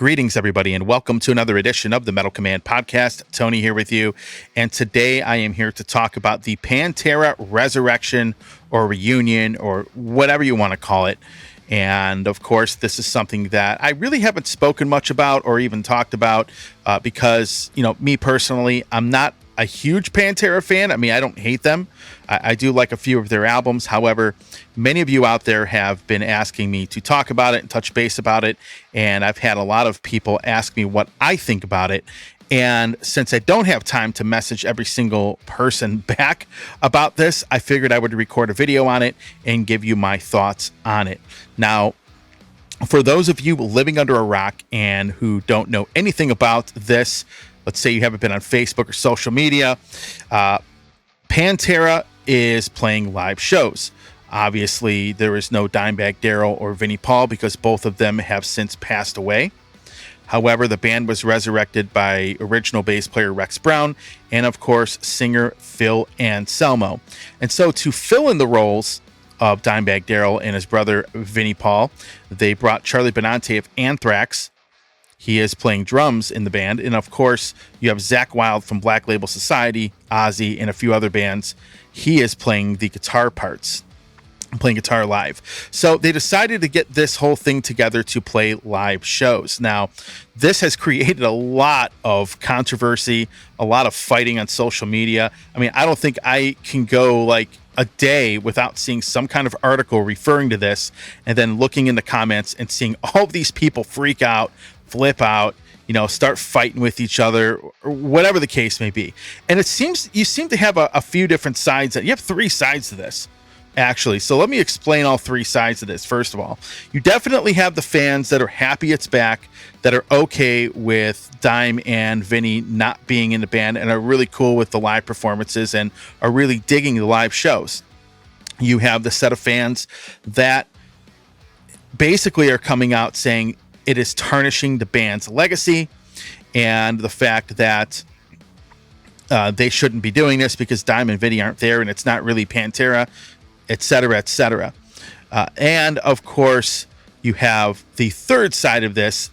Greetings, everybody, and welcome to another edition of the Metal Command Podcast. Tony here with you, and today I am here to talk about the Pantera resurrection or reunion or whatever you want to call it. And, of course, this is something that I really haven't spoken much about or even talked about because, me personally, I'm not a huge Pantera fan. I mean, I don't hate them. I do like a few of their albums. However, many of you out there have been asking me to talk about it and touch base about it. And I've had a lot of people ask me what I think about it. And since I don't have time to message every single person back about this, I figured I would record a video on it and give you my thoughts on it. Now, for those of you living under a rock and who don't know anything about this, let's say you haven't been on Facebook or social media, Pantera is playing live shows. Obviously, there is no Dimebag Darrell or Vinnie Paul because both of them have since passed away. However, the band was resurrected by original bass player Rex Brown and, of course, singer Phil Anselmo. And so to fill in the roles of Dimebag Darrell and his brother Vinnie Paul, they brought Charlie Benante of Anthrax. He is playing drums in the band. And, of course, you have Zakk Wylde from Black Label Society, Ozzy, and a few other bands. He is playing the guitar parts, playing guitar live. So they decided to get this whole thing together to play live shows. Now, this has created a lot of controversy, a lot of fighting on social media. I mean, I don't think I can go like a day without seeing some kind of article referring to this and then looking in the comments and seeing all of these people freak out, flip out, start fighting with each other or whatever the case may be. And it seems you seem to have a few different sides. You have three sides to this, actually. So let me explain all three sides of this. First of all, you definitely have the fans that are happy it's back, that are okay with Dime and Vinny not being in the band and are really cool with the live performances and are really digging the live shows. You have the set of fans that basically are coming out saying it is tarnishing the band's legacy and the fact that they shouldn't be doing this because Dime and Vinny aren't there and it's not really Pantera, etc., etc. And, of course, you have the third side of this,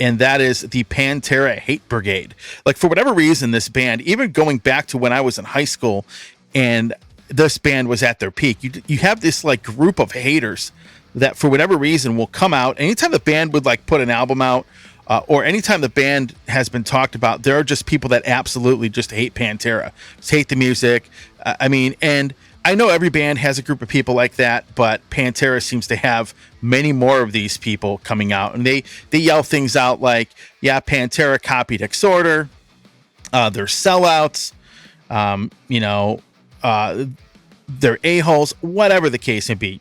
and that is the Pantera hate brigade. Like, for whatever reason, this band, even going back to when I was in high school and this band was at their peak, you have this, like, group of haters that for whatever reason will come out. Anytime the band would like put an album out or anytime the band has been talked about, there are just people that absolutely just hate Pantera, just hate the music. And I know every band has a group of people like that, but Pantera seems to have many more of these people coming out, and they yell things out like, yeah, Pantera copied Exorder, they're sellouts, they're a-holes, whatever the case may be.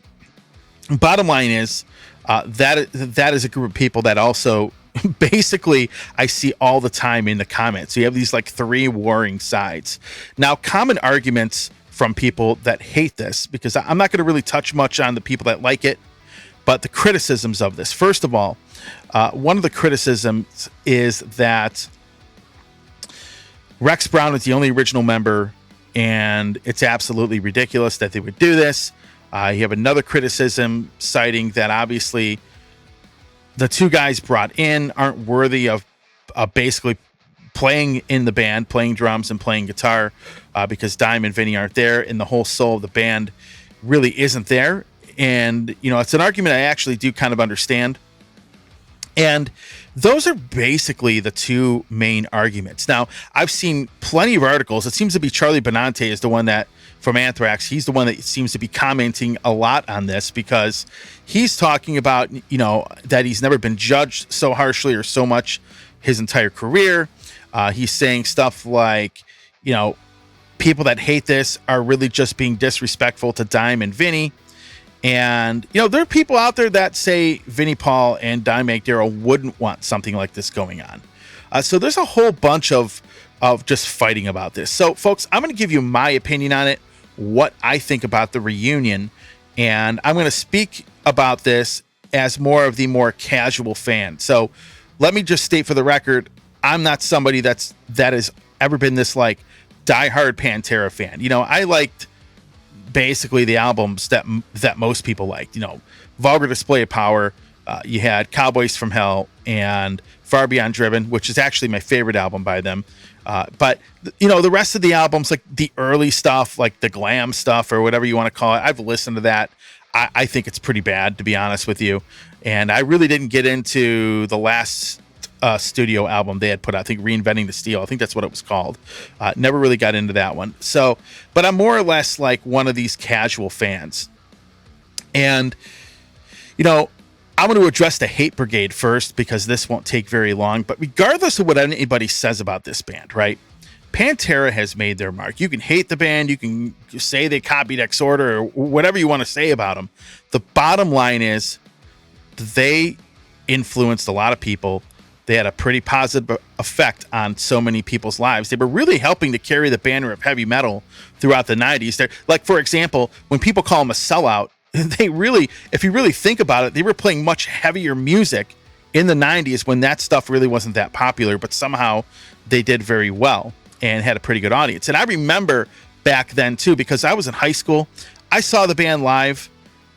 Bottom line is that is a group of people that also basically I see all the time in the comments. So you have these like three warring sides. Now, common arguments from people that hate this, because I'm not going to really touch much on the people that like it, but the criticisms of this. First of all, one of the criticisms is that Rex Brown is the only original member, and it's absolutely ridiculous that they would do this. You have another criticism citing that obviously the two guys brought in aren't worthy of basically playing in the band, playing drums and playing guitar because Dime and Vinny aren't there and the whole soul of the band really isn't there. And, it's an argument I actually do kind of understand. And those are basically the two main arguments. Now, I've seen plenty of articles. It seems to be Charlie Benante is the one that, from Anthrax, he's the one that seems to be commenting a lot on this because he's talking about, that he's never been judged so harshly or so much his entire career. He's saying stuff like, people that hate this are really just being disrespectful to Dime and Vinny. And, there are people out there that say Vinnie Paul and Dimebag Darrell wouldn't want something like this going on. So there's a whole bunch of just fighting about this. So, folks, I'm going to give you my opinion on it, what I think about the reunion, and I'm going to speak about this as more of the more casual fan. So let me just state for the record, I'm not somebody that has ever been this, like, diehard Pantera fan. I liked basically the albums that most people liked, Vulgar Display of Power, You had Cowboys from Hell and Far Beyond Driven, which is actually my favorite album by them. But the rest of the albums, like the early stuff, like the glam stuff or whatever you want to call it, I've listened to that. I think it's pretty bad, to be honest with you. And I really didn't get into the last studio album they had put out. I think Reinventing the Steel. I think that's what it was called. Never really got into that one. So, but I'm more or less like one of these casual fans. And, I'm going to address the hate brigade first because this won't take very long. But regardless of what anybody says about this band, right? Pantera has made their mark. You can hate the band. You can say they copied Exorder or whatever you want to say about them. The bottom line is they influenced a lot of people. They had a pretty positive effect on so many people's lives. They were really helping to carry the banner of heavy metal throughout the 90s. They're, like, for example, when people call them a sellout, they really, if you really think about it, they were playing much heavier music in the 90s when that stuff really wasn't that popular, but somehow they did very well and had a pretty good audience. And I remember back then, too, because I was in high school, I saw the band live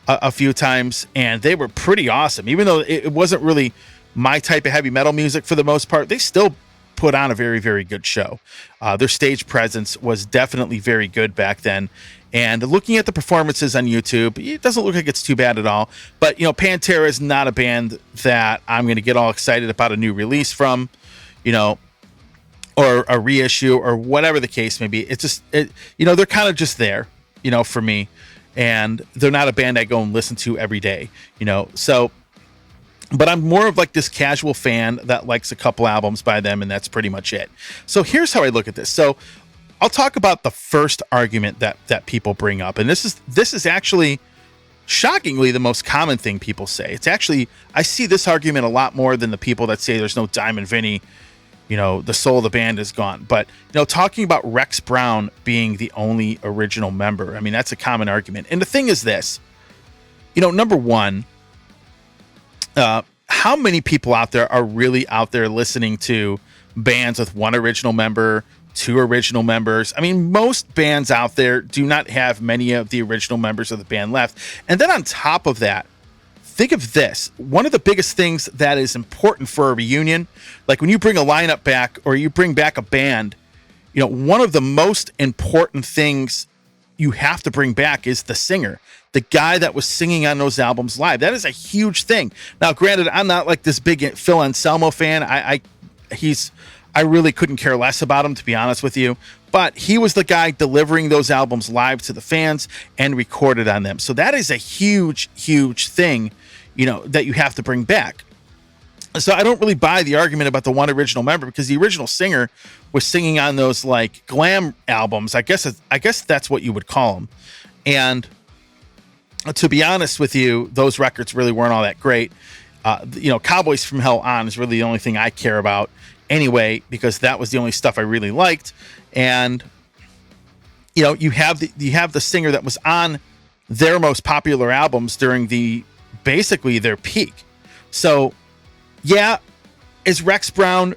a few times, and they were pretty awesome. Even though it wasn't really my type of heavy metal music for the most part, they still put on a very, very good show. Their stage presence was definitely very good back then. And looking at the performances on YouTube, it doesn't look like it's too bad at all. But, Pantera is not a band that I'm going to get all excited about a new release from, or a reissue or whatever the case may be. It's just, they're kind of just there, for me. And they're not a band I go and listen to every day, So, but I'm more of like this casual fan that likes a couple albums by them, and that's pretty much it. So here's how I look at this. So I'll talk about the first argument that people bring up. And this is actually shockingly the most common thing people say. It's actually, I see this argument a lot more than the people that say there's no Diamond Vinny, the soul of the band is gone. But, talking about Rex Brown being the only original member, I mean, that's a common argument. And the thing is this, number one, how many people out there are really out there listening to bands with one original member, two original members? I mean, most bands out there do not have many of the original members of the band left. And then on top of that, think of this. One of the biggest things that is important for a reunion, like when you bring a lineup back or you bring back a band, one of the most important things you have to bring back is the singer, the guy that was singing on those albums live. That is a huge thing. Now, granted, I'm not like this big Phil Anselmo fan. I really couldn't care less about him, to be honest with you. But he was the guy delivering those albums live to the fans and recorded on them. So that is a huge, huge thing, that you have to bring back. So I don't really buy the argument about the one original member, because the original singer was singing on those like glam albums. I guess that's what you would call them. And to be honest with you, those records really weren't all that great. Cowboys from Hell On is really the only thing I care about anyway, because that was the only stuff I really liked. And you have the singer that was on their most popular albums during basically their peak. So yeah, is Rex Brown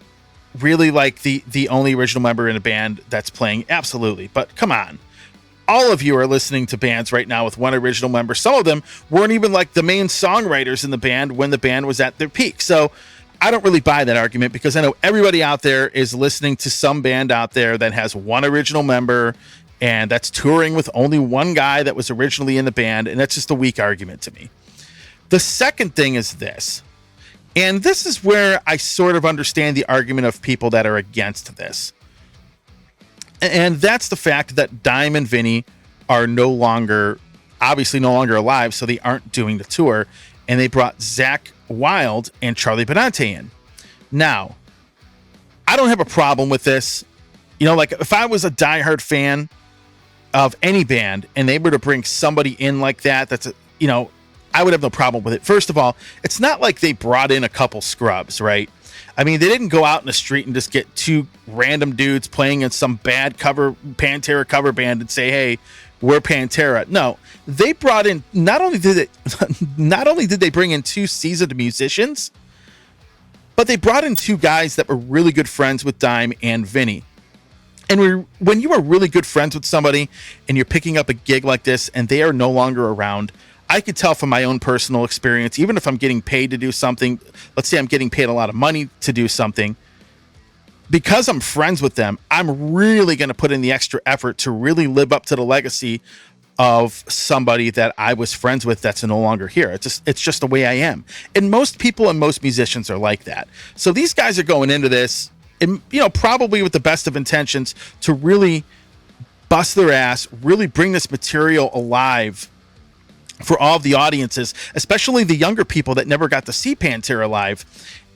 really like the only original member in a band that's playing? Absolutely. But come on, all of you are listening to bands right now with one original member. Some of them weren't even like the main songwriters in the band when the band was at their peak. So I don't really buy that argument, because I know everybody out there is listening to some band out there that has one original member and that's touring with only one guy that was originally in the band. And that's just a weak argument to me. The second thing is this, and this is where I sort of understand the argument of people that are against this. And that's the fact that Dime and Vinny are obviously no longer alive, so they aren't doing the tour. And they brought Zakk Wylde and Charlie Benante in. Now, I don't have a problem with this. Like if I was a diehard fan of any band and they were to bring somebody in like that, I would have no problem with it. First of all, it's not like they brought in a couple scrubs, right? I mean, they didn't go out in the street and just get two random dudes playing in some bad Pantera cover band and say, hey, we're Pantera. No, they brought in, not only did they bring in two seasoned musicians, but they brought in two guys that were really good friends with Dime and Vinny. And when you are really good friends with somebody and you're picking up a gig like this and they are no longer around, I could tell from my own personal experience, even if I'm getting paid to do something, let's say I'm getting paid a lot of money to do something, because I'm friends with them, I'm really going to put in the extra effort to really live up to the legacy of somebody that I was friends with that's no longer here. It's just the way I am. And most people and most musicians are like that. So these guys are going into this, and, probably with the best of intentions to really bust their ass, really bring this material alive for all of the audiences, especially the younger people that never got to see Pantera live.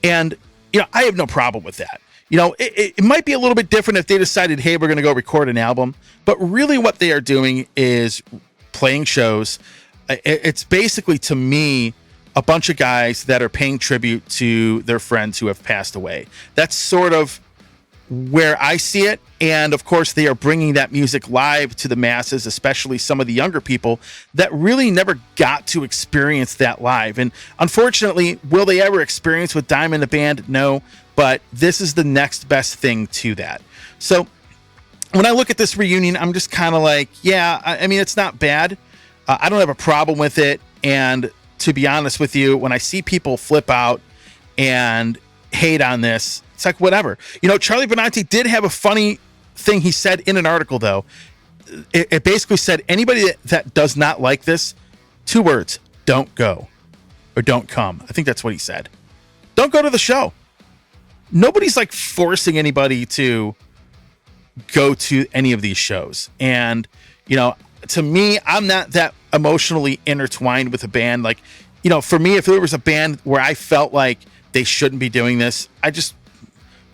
And, I have no problem with that. It might be a little bit different if they decided, hey, we're going to go record an album. But really what they are doing is playing shows. It's basically, to me, a bunch of guys that are paying tribute to their friends who have passed away. That's sort of where I see it. And of course, they are bringing that music live to the masses, especially some of the younger people that really never got to experience that live. And unfortunately, will they ever experience with Diamond the Band? No, but this is the next best thing to that. So when I look at this reunion, I'm just kind of like, yeah, I mean, it's not bad. I don't have a problem with it. And to be honest with you, when I see people flip out and hate on this, it's like, whatever. Charlie Benante did have a funny thing he said in an article, though. It basically said, anybody that does not like this, 2 words, don't go or don't come. I think that's what he said. Don't go to the show. Nobody's like forcing anybody to go to any of these shows. And, to me, I'm not that emotionally intertwined with a band. Like, for me, if there was a band where I felt like they shouldn't be doing this, I just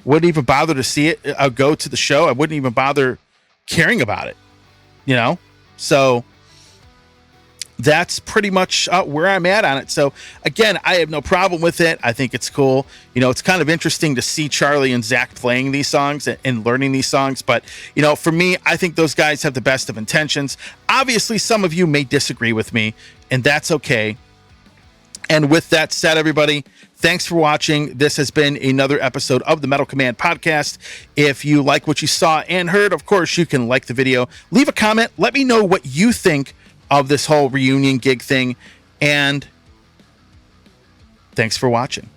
wouldn't even bother to see it. I'll go to the show. I wouldn't even bother caring about it, So that's pretty much where I'm at on it. So again, I have no problem with it. I think it's cool. It's kind of interesting to see Charlie and Zach playing these songs and learning these songs. But, for me, I think those guys have the best of intentions. Obviously, some of you may disagree with me, and that's okay. And with that said, everybody, thanks for watching. This has been another episode of the Metal Command Podcast. If you like what you saw and heard, of course, you can like the video. Leave a comment. Let me know what you think of this whole reunion gig thing. And thanks for watching.